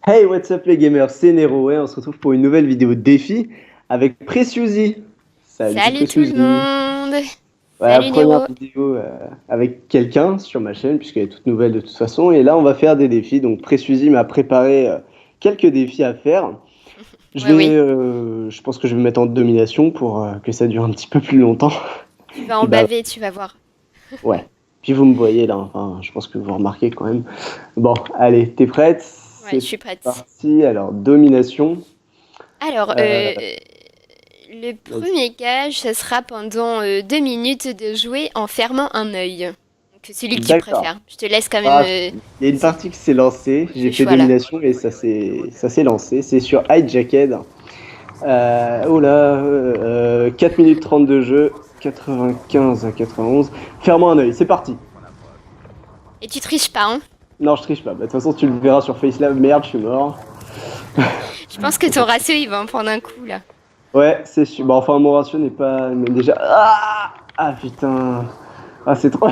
Hey, what's up les gamers, c'est Nero et on se retrouve pour une nouvelle vidéo défi avec Preciousy. Salut Salut tout le Preciously. monde! Voilà, Salut première Nero! vidéo avec quelqu'un sur ma chaîne puisqu'elle est toute nouvelle de toute façon. Et là, on va faire des défis. Donc Preciously m'a préparé quelques défis à faire. Ouais, oui, Je pense que je vais me mettre en domination pour que ça dure un petit peu plus longtemps. tu vas en Puis bah baver, tu vas voir. ouais. Puis vous me voyez là, enfin, je pense que vous remarquez quand même. Bon, allez, t'es prête? Ouais, je C'est suis prête. parti. Alors, domination. Alors, Euh, le vas-y. premier gage, ce sera pendant 2 minutes de jouer en fermant un œil. Donc, celui que tu D'accord. préfères. Je te laisse quand même Ah, il y a une partie qui s'est lancée. J'ai le fait choix là. domination et ça s'est lancé. C'est sur Hijacked. Oh là, 4 minutes 30 de jeu, 95 à 91. Ferme-moi un œil, c'est parti. Et tu triches pas, hein? Non, je triche pas. Bah, de toute façon, tu le verras sur FaceLab. Merde, je suis mort. Je pense que ton ratio, il va en prendre un coup là. Ouais, c'est sûr. Bon, enfin, mon ratio n'est pas. Mais déjà. Ah putain. Ah, c'est trop.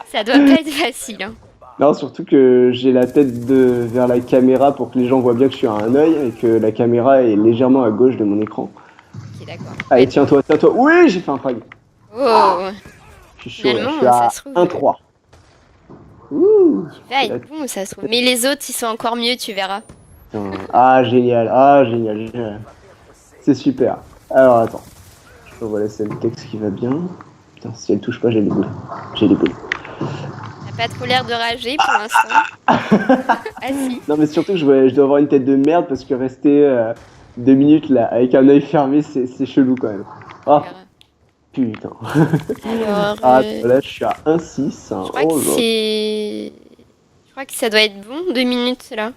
Ça doit pas être facile, hein? Non, surtout que j'ai la tête vers la caméra pour que les gens voient bien que je suis à un œil et que la caméra est légèrement à gauche de mon écran. Ok, d'accord. Allez, Ouais. tiens-toi, tiens-toi. Oui, j'ai fait un frag. Oh! Je suis chaud là, je suis Finalement, ça à se trouve, 1-3. Ouh, tu vas c'est être la bon, ça se trouve. Mais les autres, ils sont encore mieux, tu verras. putain. Ah, génial, ah, génial, génial. C'est super. Alors, attends. Je revois la scène texte qui va bien. Putain, si elle touche pas, j'ai les boules. J'ai les boules. T'as pas trop l'air de rager pour l'instant. Ah si. Non, mais surtout, je dois avoir une tête de merde parce que rester 2 minutes là, avec un œil fermé, c'est chelou quand même. Tu Ah, verras. putain. Alors, Ah, là, je suis à 1-6. je Hein. crois que Oh là. c'est... Je crois que ça doit être bon, 2 minutes là.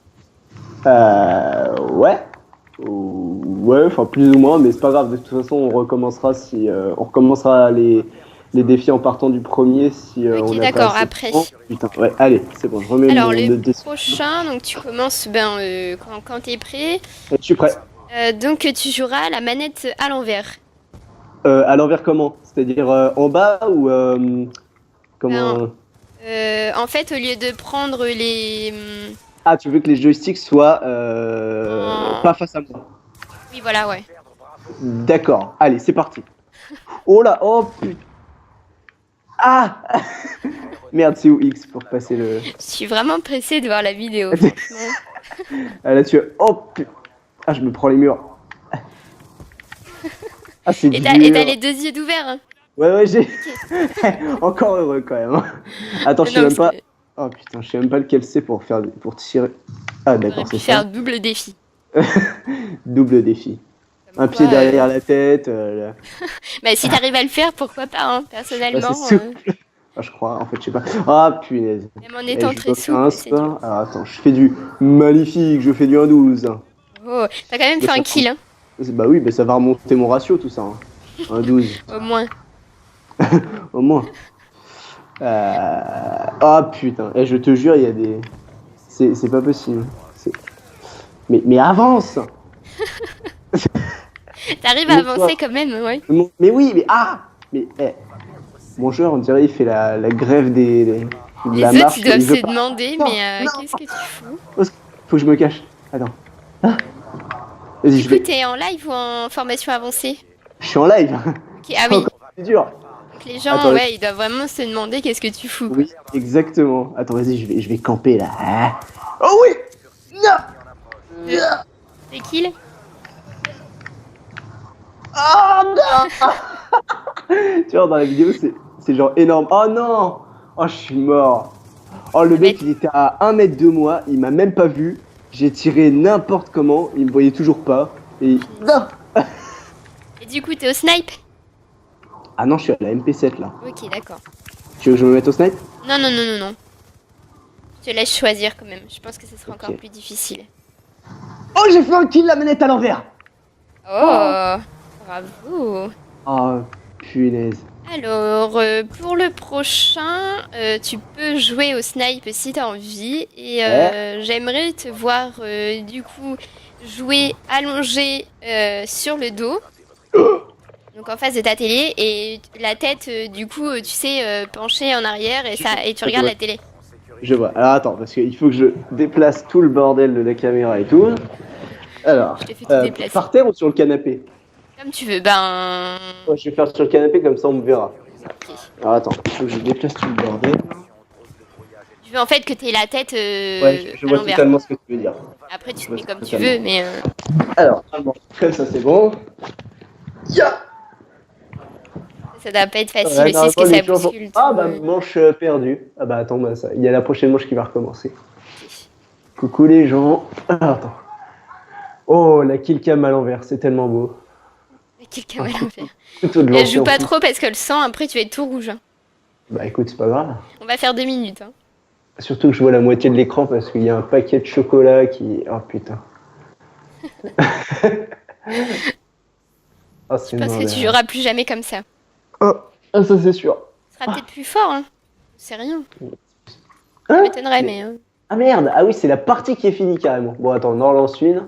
Ouais. Ouais, enfin plus ou moins, mais c'est pas grave. De toute façon, on recommencera si on recommencera les défis en partant du premier si on Ok, n'a pas d'accord, assez de après. temps. Putain, ouais, allez, c'est bon, je remets Alors, mon le le dessus. prochain, donc tu commences quand t'es prêt. Je suis prêt. Donc tu joueras la manette à l'envers. À l'envers comment? C'est-à-dire en bas ou Ben, comment? en fait, au lieu de prendre les... Ah, tu veux que les joysticks soient en... pas face à moi. Oui, voilà, ouais. D'accord. Allez, c'est parti. Oh là, oh putain. Ah! Merde, c'est où X pour passer le. Je suis vraiment pressée de voir la vidéo, franchement. Ah, là, tu. Oh putain. Ah, je me prends les murs. Ah, c'est Et t'as dur. les deux yeux d'ouvert, hein. Ouais, ouais, j'ai. Ok. Encore heureux quand même. Attends, je sais Non, même parce pas. que Oh putain, je sais même pas lequel c'est pour tirer. Ah, t'aurais d'accord, pu c'est ça. faire double défi. Double défi. Comme Un quoi, pied derrière la tête. bah, si t'arrives à le faire, pourquoi pas, hein, Ouais, c'est personnellement. souple. Ah, je crois, en fait, je sais pas. Ah, punaise. Même en Et étant je très dois faire un souple, c'est dur. score. Alors, attends, je fais du magnifique, je fais du 1-12. Oh, t'as quand même Bah, fait un kill, hein, bah oui, bah, ça va remonter mon ratio, tout ça. Hein. 1-12, au moins. au moins. Ah, putain. Et je te jure, il y a des. C'est pas possible. C'est- mais avance! T'arrives à Montre-toi. avancer quand même, ouais. Mais oui, mais ah! Mais mon joueur, on dirait, il fait la grève de Les la autres, ils marche, mais doivent il se veut pas. demander, Non, mais non, qu'est-ce que tu fous? faut que je me cache. Attends. Ah, vas-y, Du je coup, vais. t'es en live ou en formation avancée? Je suis en live. Ok, ah C'est oui. encore plus dur. Donc les Attends, gens, ouais, ils doivent vraiment se demander qu'est-ce que tu fous, quoi. oui, exactement. Attends, vas-y, je vais camper là. Ah. Oh oui! Non! Deux, deux kills? Oh non! Tu vois, dans la vidéo, c'est genre énorme. Oh non! Oh, je suis mort. Oh, le Ça va mec, être... il était à 1 mètre de moi, il m'a même pas vu. J'ai tiré n'importe comment, il me voyait toujours pas. Et. Punaise. Non! Et du coup, t'es au snipe? Ah non, je suis à la MP7 là. Ok, d'accord. Tu veux que je me mette au snipe? Non, non, non, non, non. Je te laisse choisir quand même. Je pense que ce sera encore Ok. plus difficile. Oh, j'ai fait un kill la manette à l'envers! Oh! Oh, bravo. Oh, punaise. Alors, pour le prochain, tu peux jouer au snipe si t'as envie. Et Ouais. j'aimerais te voir, du coup, jouer allongé sur le dos. Donc en face de ta télé. Et la tête, du coup, tu sais, penchée en arrière et, ça, et tu Ok, regardes ouais. la télé. Je vois. Alors attends, parce qu'il faut que je déplace tout le bordel de la caméra et tout. Alors, Je t'ai fait tout déplacer. par terre ou sur le canapé? Comme tu veux, ben... Ouais, je vais faire sur le canapé, comme ça on me verra. Ok. Alors attends, il faut que je déplace tout le bordel. Je veux en fait que tu aies la tête Ouais, je à vois l'envers. totalement ce que tu veux dire. Après, tu Je fais vois comme tu totalement. veux, mais... Alors, comme ça c'est bon. Ya! Ça doit pas être facile Ouais, aussi, parce que normalement, ça les gens vont- bouscule tout. Ah bah manche perdue. Ah bah attends, bah, ça, il y a la prochaine manche qui va recommencer. Ok. Coucou les gens. Ah, attends. Oh, la killcam à l'envers, c'est tellement beau. Quelqu'un à l'envers. Plutôt de Et lancer joue en pas plus. trop parce que le sang, après, tu vas être tout rouge. Hein. Bah écoute, c'est pas grave. On va faire 2 minutes. Hein. Surtout que je vois la moitié de l'écran parce qu'il y a un paquet de chocolat qui... Oh putain. Oh, c'est Je pense que tu joueras plus jamais comme ça. Oh, ah, ça c'est sûr. Ce sera peut-être plus fort, hein. C'est rien. Hein Ça m'étonnerait, mais... Ah merde, ah oui, c'est la partie qui est finie carrément. Bon, attends, on en relance une.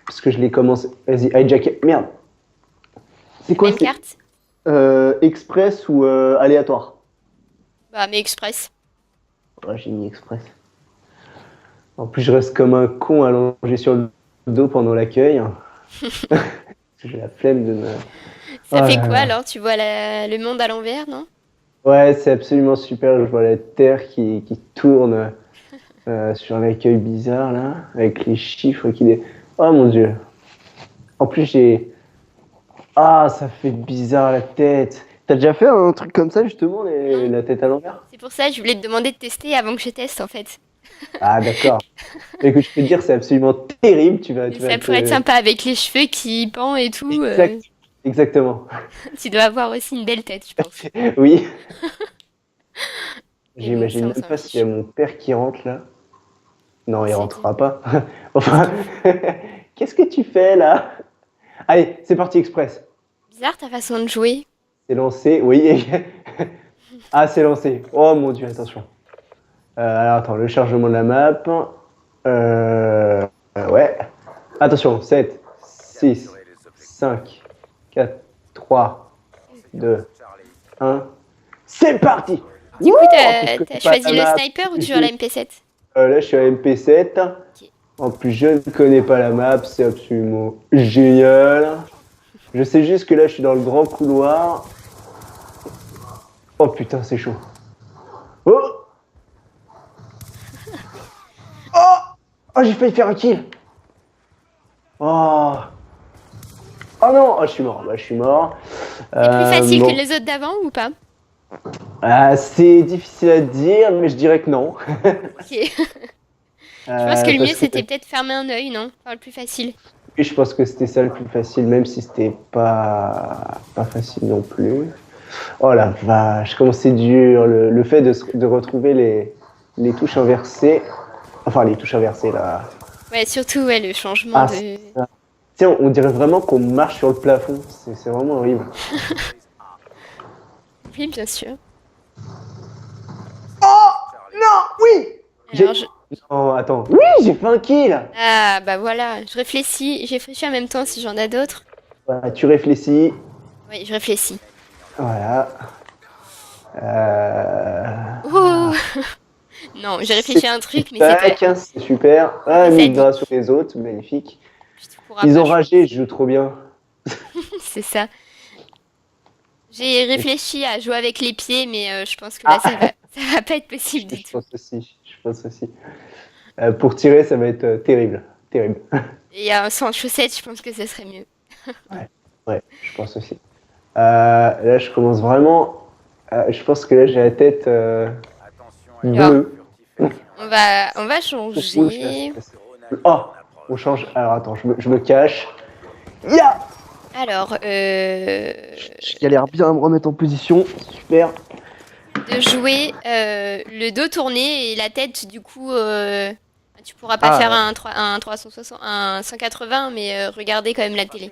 Parce que je l'ai commencé. Vas-y, hijack. Merde. C'est quoi Même c'est carte Express ou aléatoire? Bah, mais express. Ouais, j'ai mis express. En plus, je reste comme un con allongé sur le dos pendant l'accueil. J'ai la flemme de me. Ça Oh fait là quoi, là. alors? Tu vois le monde à l'envers, non? Ouais, c'est absolument super. Je vois la Terre qui tourne sur l'accueil bizarre là, avec les chiffres Oh mon dieu. En plus, j'ai. Ah, ça fait bizarre la tête. T'as déjà fait un truc comme ça justement, Non. la tête à l'envers? C'est pour ça que je voulais te demander de tester avant que je teste, en fait. Ah, d'accord. Écoute, je peux te dire, c'est absolument terrible. Mais ça pourrait être sympa avec les cheveux qui pendent et tout. Exactement. Tu dois avoir aussi une belle tête, je pense. Oui. Et J'imagine bon, même ça, on pas s'en s'il y a fiche. mon père qui rentre là. Non, il C'est rentrera pas. Enfin, qu'est-ce que tu fais là? Allez, c'est parti express. Bizarre ta façon de jouer. C'est lancé, oui. Ah, c'est lancé. Oh mon dieu, attention. Alors attends, le chargement de la map. Ouais. Attention, 7, 6, 5, 4, 3, 2, 1. C'est parti! Du coup, Wouh, t'as choisi le sniper ou toujours la MP7? Là, je suis à MP7. En plus, je ne connais pas la map, c'est absolument génial. Je sais juste que là, je suis dans le grand couloir. Oh putain, c'est chaud. Oh! Oh! Oh, j'ai failli faire un kill. Oh! Oh non! Oh, je suis mort. Bah, je suis mort. C'est plus facile bon. que les autres d'avant ou pas? C'est difficile à dire, mais je dirais que non. Ok. Je pense que le Parce mieux c'était peut-être fermer un œil, non? Enfin, le plus facile. Oui, je pense que c'était ça le plus facile, même si c'était pas facile non plus. Oh la vache, comment c'est dur, le fait de retrouver les touches inversées. Enfin, les touches inversées là. Ouais, surtout ouais, le changement Ah, de. c'est ça. Tu sais, on dirait vraiment qu'on marche sur le plafond, c'est vraiment horrible. Oui, bien sûr. Oh non, oui. Alors, je... Oh, attends. Oui, j'ai fait un kill. Ah, bah voilà, j'ai réfléchi en même temps si j'en ai d'autres. Voilà, tu réfléchis. Oui, je réfléchis. Voilà. Oh non, j'ai réfléchi à un truc, mais c'est pas. C'est super. Ah, migration des autres, magnifique. Ils ont ragé, je joue trop bien. C'est ça. J'ai réfléchi à jouer avec les pieds, mais je pense que là, ça va pas être possible du tout. Je pense aussi. Pour tirer, ça va être terrible. Terrible. Et sans chaussettes, je pense que ce serait mieux. Ouais, je pense aussi. Là, je commence vraiment. Je pense que là, j'ai la tête bleue. On va changer. Oh, on change. Alors attends, je me cache. Ya! Alors, Je galère bien à me remettre en position. Super. De jouer le dos tourné et la tête, du coup, tu pourras pas faire un 360, un 180, mais regarder quand même la télé.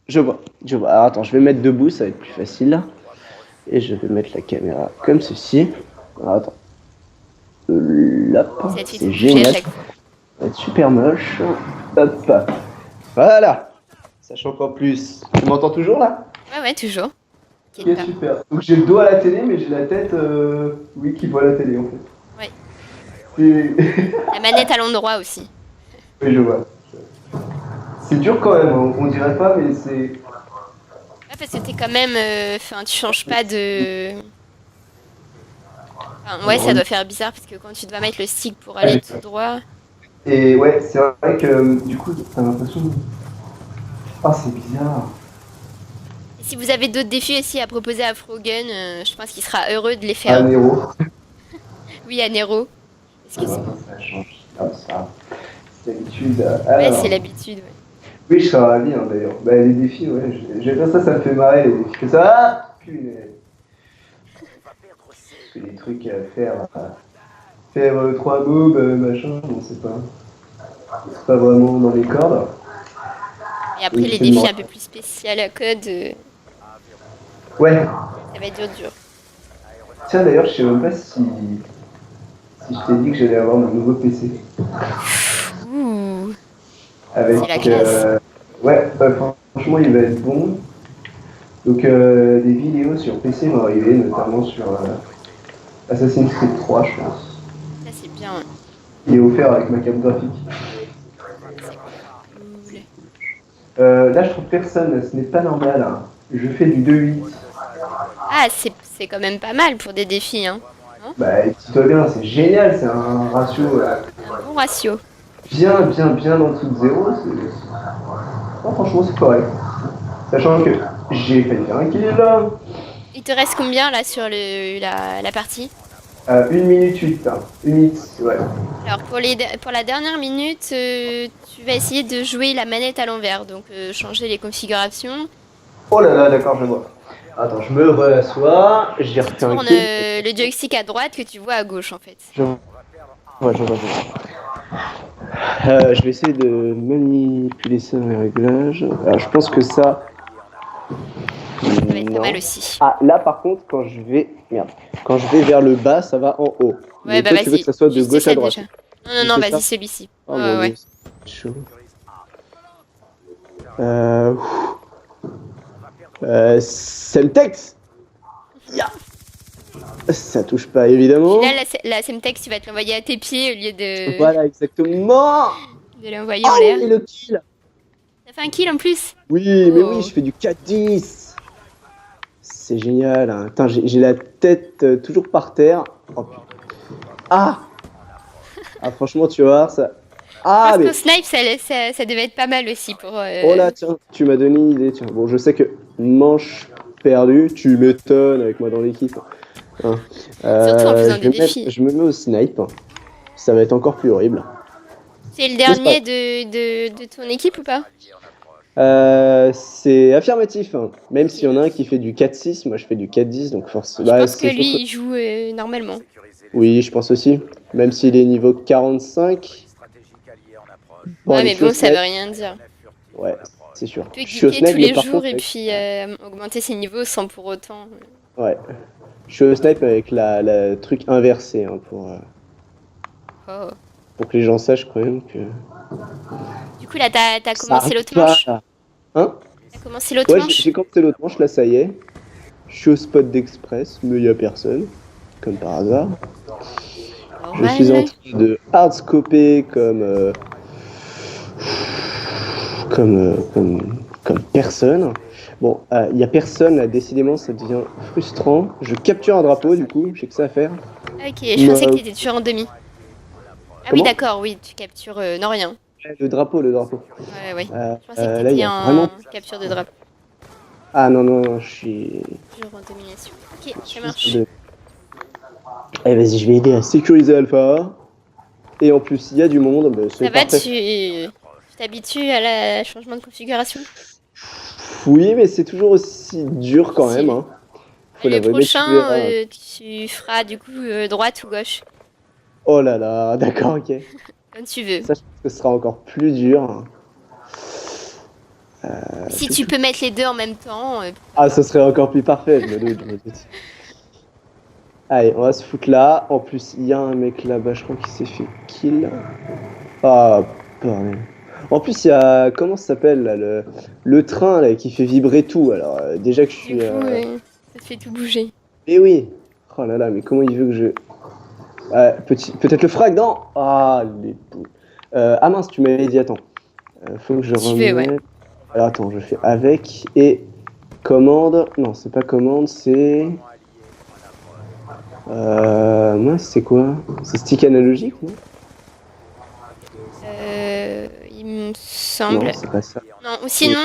Je vois. Alors attends, je vais mettre debout, ça va être plus facile. Et je vais mettre la caméra comme ceci. Alors attends. Là, c'est génial. Ça va être super moche. Hop. Voilà. Sachant qu'en plus, tu m'entends toujours là? Ouais, toujours. Ok, super. Donc j'ai le dos à la télé, mais j'ai la tête, qui voit la télé en fait. Ouais. Oui, La manette à l'endroit aussi. oui, je vois. C'est dur quand même, on dirait pas, mais c'est... Ouais, parce que t'es quand même. Enfin, tu changes pas de. Enfin, ouais, ça doit faire bizarre parce que quand tu dois mettre le stick pour aller tout droit. Et ouais, c'est vrai que du coup, t'as l'impression... Ah, c'est bizarre. Et si vous avez d'autres défis aussi à proposer à Frogun, je pense qu'il sera heureux de les Ah, faire. Nero. Oui, à Nero. Ouais, Excuse-moi. ça change. Ah, ça. C'est l'habitude. Ouais, c'est Alors... l'habitude, ouais. Oui, je serais ravi hein, d'ailleurs. Bah, les défis, ouais, j'aime bien ça, ça me fait marrer les défis. Que ça, ah, punaise. Parce que les trucs à faire, faire 3 mobs, machin, bon, c'est pas vraiment dans les cordes. Et après, Et les c'est défis marrant. un peu plus spéciaux à code, Ouais. ça va être dur. Tiens, d'ailleurs, je sais même pas si je t'ai dit que j'allais avoir mon nouveau PC. Ouh, Avec, c'est la classe. ouais, bah, franchement, il va être bon. Donc, des vidéos sur PC vont arriver, notamment sur Assassin's Creed 3, je pense. Ça, c'est bien. Ouais. Il est offert avec ma carte graphique. C'est cool. Là, je trouve personne, ce n'est pas normal. Hein. Je fais du 2-8. Ah, c'est quand même pas mal pour des défis, hein. Non? Bah, dis-toi bien, c'est génial, c'est un ratio Un bon ratio. bien en dessous de zéro. Oh, franchement, c'est correct. Sachant que j'ai failli faire un kill là. Il te reste combien là sur la partie? 1 minute 8. Hein. 1 minute, ouais. Alors pour la dernière minute, tu vas essayer de jouer la manette à l'envers, donc changer les configurations. Oh là là, d'accord, je vois. Attends, je me rassois, j'ai Tu refait un tournes kill. le joystick à droite que tu vois à gauche en fait. Je vois. Je vais essayer de manipuler ça dans les réglages. Alors, je pense que ça. Ça va être pas Non. mal aussi. Ah, là par contre, quand je vais. Merde. Quand je vais vers le bas, ça va en haut. Ouais, Mais bah toi, tu veux que vas-y. ça soit de Juste gauche à ça droite. déjà. Non, C'est vas-y, ça. celui-ci. Oh Ouais, mon ouais. dieu, c'est chaud. Euh. Semtex. Ya. Ça touche pas évidemment. Puis là, la Semtex, tu vas te l'envoyer à tes pieds au lieu Voilà, exactement. de l'envoyer en Oh, l'air. et le kill. T'as fait un kill en plus? Oui, mais oui, Oh. je fais du 4-10. C'est génial. Hein. Attends, j'ai la tête toujours par terre. Oh, putain. Ah. Ah, franchement, tu vois, ça. Je Ah, pense mais. qu'au snipe, ça devait être pas mal aussi pour. Oh là, tiens, tu m'as donné une idée. Tiens. Bon, je sais que manche perdue, tu m'étonnes avec moi dans l'équipe. Hein. Surtout en faisant des défis. Je me mets au snipe. Ça va être encore plus horrible. C'est le Mais c'est pas- dernier de ton équipe ou pas? C'est affirmatif. Hein. Même Ok. s'il y en a un qui fait du 4-6, moi je fais du 4-10, donc forcément. Je Bah, pense que c'est lui, il joue normalement. Oui, je pense aussi. Même s'il est niveau 45. Bon, Ouais, allez, mais je suis au bon, ça snipe. veut rien dire. Ouais, c'est sûr. Il peut Je suis au geeker snipe, tous mais les par jours contre, et puis augmenter ses niveaux sans pour autant. ouais. Je suis au snipe avec la truc inversé hein, Oh. pour que les gens sachent quand même que Du coup, là, t'as ça commencé arrive l'autre pas. manche? Là. Hein? T'as commencé l'autre Ouais, manche? j'ai commencé l'autre manche, là ça y est. Je suis au spot d'express, mais il n'y a personne, comme par hasard. Je suis en Normal. train de hardscoper comme personne. Bon, il n'y a personne là, décidément, ça devient frustrant. Je capture un drapeau, du coup, j'ai que ça à faire. Ok, je pensais que Euh, t'étais toujours en demi. Ah oui, Comment? d'accord, oui, tu captures. Non, rien. Le drapeau, le drapeau. Ouais, ouais. Je pensais que Là, il y t'étais a en vraiment. capture de drapeau. Ah non, non, je suis. Toujours en domination. Ok, je ça suis marche. de- Eh, vas-y, je vais aider à sécuriser Alpha. Et en plus, il y a du monde, bah, Ça c'est va, parfait. tu t'habitues à la changement de configuration? Oui, mais c'est toujours aussi dur quand même. Hein. Faut Le l'avouer. Mais tu prochain, verras. tu feras du coup droite ou gauche, Oh là là, d'accord, ok. comme tu veux. Ça, je pense que ce sera encore plus dur. Si tu peux mettre les deux en même temps, Ah, ce serait encore plus parfait, je me doute, je me doute. Allez, on va se foutre là. En plus, il y a un mec là-bas, je crois, qui s'est fait kill. Ah, bordel. En plus, il y a. Comment ça s'appelle là, le train là, qui fait vibrer tout. Alors, déjà que je du suis. coup, ça te fait tout bouger. Eh oui! Oh là là, mais comment il veut que je. Peut-être le frag, non? Ah, les poules. Ah mince, tu m'avais dit, attends. Faut que je Tu fais, ouais. remette. Alors attends, je fais avec et commande. Non, c'est pas commande, c'est. Mince, c'est quoi? C'est stick analogique, non? Il me semble. Non, c'est pas ça. Non, ou sinon,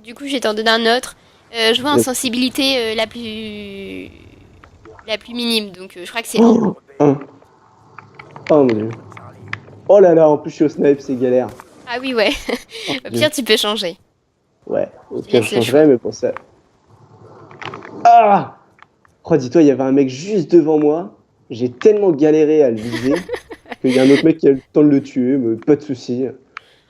du coup, je vais t'en donner un autre. Jouer en Le- sensibilité la plus minime, donc je crois que c'est 1. Oh, un. Oh mon dieu. Oh là là, en plus je suis au snipe, c'est galère. Ah oui, ouais. Oh, Au mon pire, Dieu. tu peux changer. Ouais, au Je te pire je laisse le choix. changerai, mais pour ça. Ah! Oh, dis-toi, il y avait un mec juste devant moi. J'ai tellement galéré à le viser qu'il y a un autre mec qui a eu le temps de le tuer, mais pas de soucis.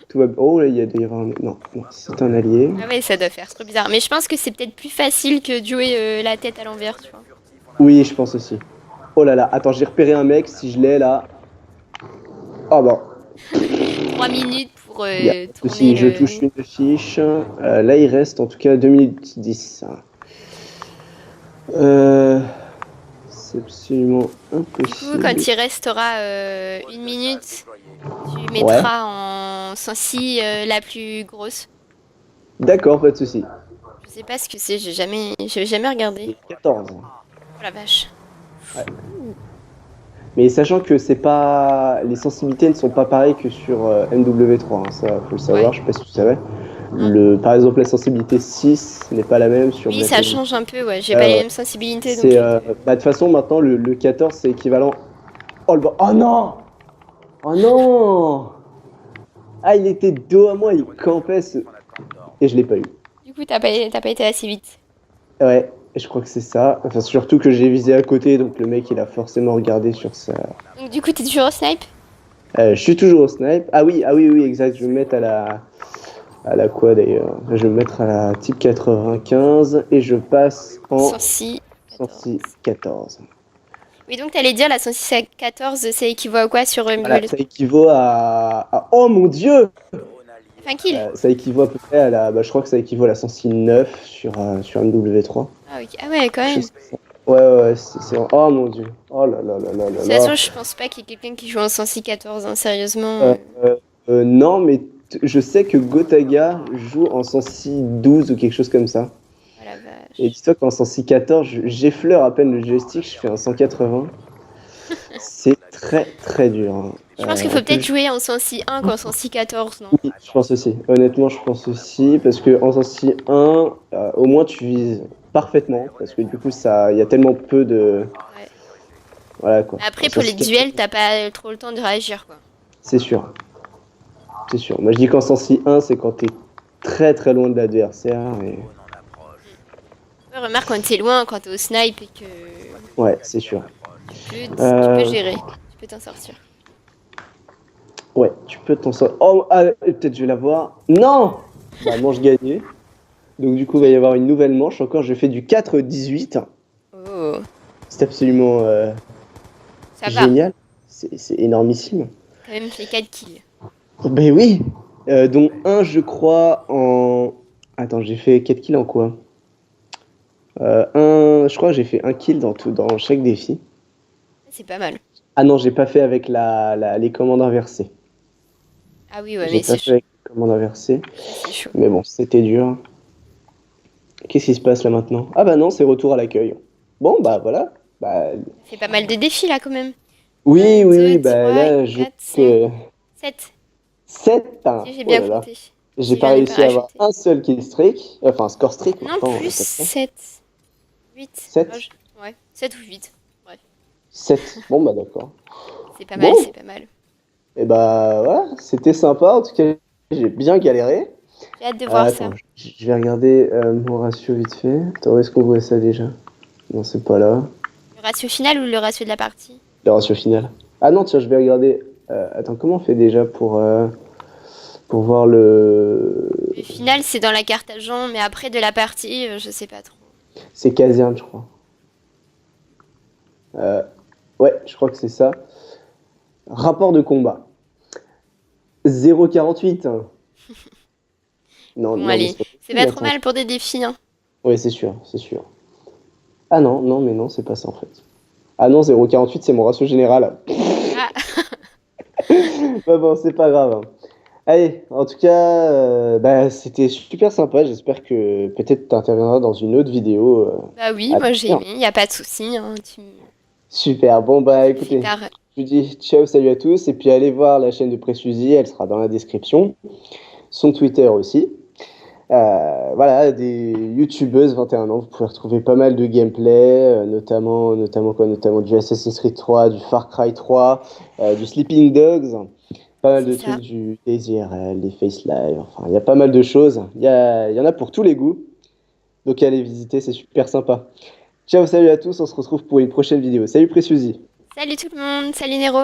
Tout va... Oh là, il doit y avoir un... Non, non, c'est un allié. Ah ouais, ça doit faire, c'est trop bizarre. Mais je pense que c'est peut-être plus facile que de jouer la tête à l'envers, tu vois. Oui, je pense aussi. Oh là là, attends, j'ai repéré un mec, si je l'ai là. Oh bon, 3 minutes pour il y a tourner aussi, je touche le... une fiche. Là, il reste en tout cas 2 minutes 10. C'est absolument Du coup, impossible. quand il restera 1 minute, tu Ouais, mettras en sensi la plus grosse. d'accord, pas de souci. Je sais pas ce que c'est, j'ai jamais regardé. J'ai 14. Oh la vache. Ouais. Mais sachant que c'est pas, les sensibilités ne sont pas pareilles que sur MW3, hein, ça faut le savoir, Ouais. je sais pas si tu savais. Non. Par exemple, la sensibilité 6 n'est pas la même sur Oui, ça Black Ops. change un peu, ouais. J'ai pas les Ouais. mêmes sensibilités, donc... C'est, de toute façon, maintenant, le 14, c'est équivalent. Oh, oh non! Oh non! Ah, il était dos à moi, il campait et je l'ai pas eu. Du coup, t'as pas été assez vite. Ouais, et je crois que c'est ça. Enfin, surtout que j'ai visé à côté, donc le mec, il a forcément regardé sur sa. Donc du coup, t'es toujours au snipe? Je suis toujours au snipe. Ah oui, ah oui, oui, exact. Je vais me mettre à la quoi d'ailleurs? Je vais me mettre à la type 95 et je passe en Sensi 106 14. 14. Oui, donc t'allais dire la sensi à 14, ça équivaut à quoi sur Voilà, MW3? ça équivaut Oh mon dieu! Enfin, kill. Ça équivaut à peu près à la. Bah, je crois que ça équivaut à la 106 9 sur MW3. Ah, ok. Ah ouais, quand Quelque même. chose comme ça. Ouais, ouais, ouais, Oh mon dieu. Oh là là là là De là toute là. façon, je pense pas qu'il y ait quelqu'un qui joue en sensi 14, hein, sérieusement. Euh, non, mais je sais que Gotaga joue en 106 12 ou quelque chose comme ça. Oh la Et vache. dis-toi qu'en 106 14, j'effleure à peine le joystick, je fais un 180. C'est très très dur, hein. Je pense qu'il En faut plus, peut-être jouer en sensi 1 qu'en sensi 14, non? oui, je pense aussi. Honnêtement, je pense aussi. Parce que en 106 1, au moins tu vises parfaitement. Parce que du coup, il y a tellement peu de. Ouais. Voilà quoi. En Après, pour les 106 duels, t'as pas trop le temps de réagir, quoi. c'est sûr. C'est sûr. Moi, je dis qu'en 106 1, c'est quand t'es très très loin de l'adversaire. Et... Ouais, remarque quand t'es loin, quand t'es au snipe et que Ouais, c'est sûr. tu peux Euh, gérer, tu peux t'en sortir. Ouais, tu peux t'en sortir. Oh, ah, peut-être je vais la voir. Non! Bah, manche gagnée. Donc, du coup, il va y avoir une nouvelle manche. Encore, je fais du 4-18. Oh, C'est absolument ça va, génial. C'est énormissime. quand même fait 4 kills. Ben oui! Dont un, je crois, en. Attends, j'ai fait 4 kills en quoi? Je crois que j'ai fait un kill dans chaque défi. C'est pas mal. Ah non, j'ai pas fait avec les commandes inversées. Ah oui, ouais, J'ai mais pas c'est fait chaud. avec les commandes inversées. Ça, c'est chaud. Mais bon, c'était dur. Qu'est-ce qui se passe là maintenant? Ah bah non, c'est retour à l'accueil. Bon, bah voilà. Bah, Ça fait pas mal de défis là quand même. oui, 1, oui, 2, oui, bah 3, là, je 4, 5, que 7. 7. Si j'ai Oh bien là là. compté. J'ai Si pas j'en ai pas réussi à avoir rajouté. un seul kill streak. Enfin, score streak Non, maintenant. plus 7. 8. 7. Ouais, 7 ou 8. Bref, 7. Bon, bah d'accord. c'est pas mal, Bon, c'est pas mal. et bah voilà, c'était sympa. En tout cas, j'ai bien galéré. J'ai hâte de voir ça. Attends, je vais regarder mon ratio vite fait. Attends, où est-ce qu'on voit ça déjà? Non, c'est pas là. Le ratio final ou le ratio de la partie? Le ratio final. Ah non, tiens, je vais regarder. Attends, comment on fait déjà pour voir le. Le final, c'est dans la carte agent, mais après de la partie, je sais pas trop. C'est caserne, je crois. Ouais, je crois que c'est ça. Rapport de combat. 0,48. Non, Bon, non, mais allez, c'est pas c'est possible, pas trop attends. mal pour des défis, hein. Oui, c'est sûr, c'est sûr. Ah non, non, mais non, c'est pas ça en fait. Ah non, 0,48, c'est mon ratio général. Ah, Bah bon, c'est pas grave, hein. Allez, en tout cas, bah, c'était super sympa. J'espère que peut-être tu interviendras dans une autre vidéo. bah oui, À moi j'ai l'avenir. aimé, y a pas de souci, hein, Super. Bon, bah tu me fais écoutez, part. je vous dis ciao, salut à tous. Et puis allez voir la chaîne de Précieuxy, elle sera dans la description. Son Twitter aussi. Voilà, des youtubeuses 21 ans. Vous pouvez retrouver pas mal de gameplay, notamment du Assassin's Creed 3, du Far Cry 3, du Sleeping Dogs. Pas mal C'est de ça. trucs du Daisy RL, des Face Live, enfin, il y a pas mal de choses. Il y en a pour tous les goûts. Donc allez visiter, c'est super sympa. Ciao, salut à tous, on se retrouve pour une prochaine vidéo. Salut Précieuxy! Salut tout le monde, salut Nero.